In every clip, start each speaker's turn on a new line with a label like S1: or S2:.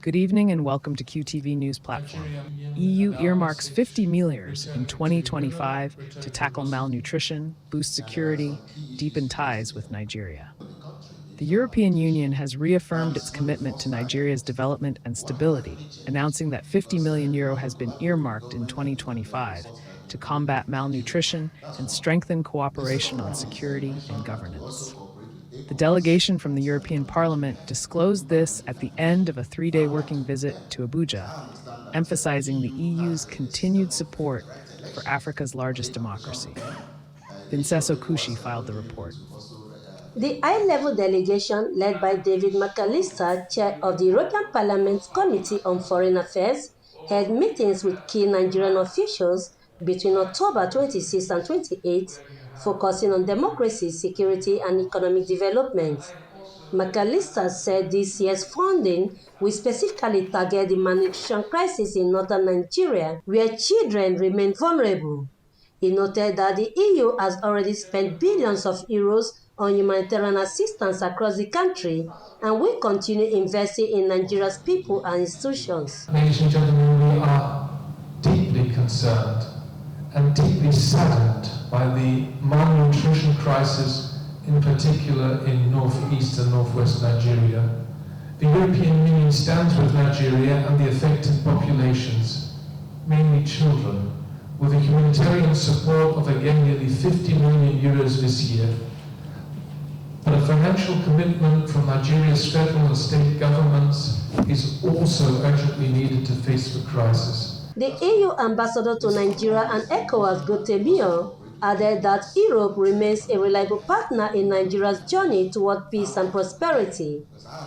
S1: Good evening and welcome to QTV News Platform. EU earmarks 50 million in 2025 to tackle malnutrition, boost security, deepen ties with Nigeria. The European Union has reaffirmed its commitment to Nigeria's development and stability, announcing that €50 million has been earmarked in 2025 to combat malnutrition and strengthen cooperation on security and governance. The delegation from the European Parliament disclosed this at the end of a three-day working visit to Abuja, emphasizing the EU's continued support for Africa's largest democracy. Vincenzo Cucci filed the report.
S2: The high-level delegation, led by David McAllister, chair of the European Parliament's Committee on Foreign Affairs, held meetings with key Nigerian officials between October 26 and 28, focusing on democracy, security, and economic development. McAllister said this year's funding will specifically target the malnutrition crisis in northern Nigeria, where children remain vulnerable. He noted that the EU has already spent billions of euros on humanitarian assistance across the country and will continue investing in Nigeria's people and institutions.
S3: Ladies and gentlemen, we are deeply concerned and deeply saddened by the malnutrition crisis, in particular in northeast and northwest Nigeria. The European Union stands with Nigeria and the affected populations, mainly children, with a humanitarian support of again nearly €50 million this year. But a financial commitment from Nigeria's federal and state governments is also urgently needed to face the crisis.
S2: The EU ambassador to Nigeria and ECOWAS, Gotemio, added that Europe remains a reliable partner in Nigeria's journey toward peace and prosperity.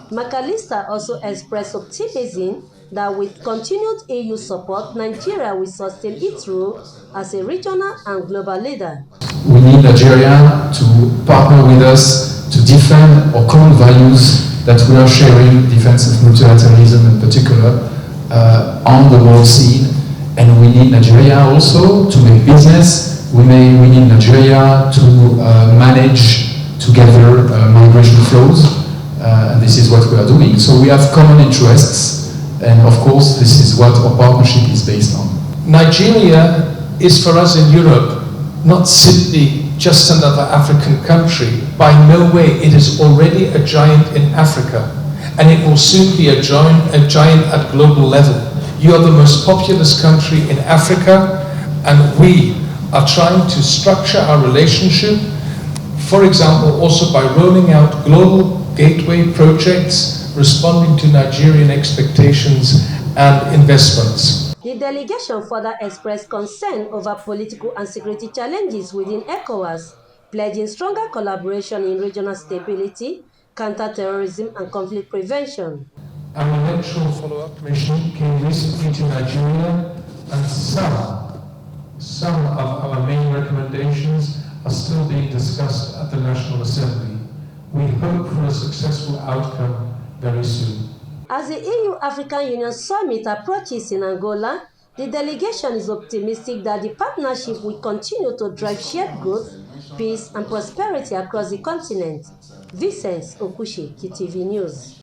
S2: McAllister also expressed optimism that with continued EU support, Nigeria will sustain its role as a regional and global leader.
S3: We need Nigeria to partner with us to defend our common values that we are sharing, defense of multilateralism in particular, on the world scene. And we need Nigeria also to make business. We need Nigeria to manage together migration flows. And this is what we are doing. So we have common interests. And of course, this is what our partnership is based on. Nigeria is for us in Europe not simply just another African country. By no way, it is already a giant in Africa, and it will soon be a giant at global level. You are the most populous country in Africa, and we are trying to structure our relationship, for example, also by rolling out global gateway projects, responding to Nigerian expectations and investments.
S2: The delegation further expressed concern over political and security challenges within ECOWAS, pledging stronger collaboration in regional stability, counter-terrorism, and conflict prevention.
S3: Our electoral follow-up mission came recently to Nigeria, and some of our main recommendations are still being discussed at the National Assembly. We hope for a successful outcome very soon.
S2: As the EU-African Union summit approaches in Angola, the delegation is optimistic that the partnership will continue to drive shared growth, peace, and prosperity across the continent. Vincenzo Cucci, QTV News.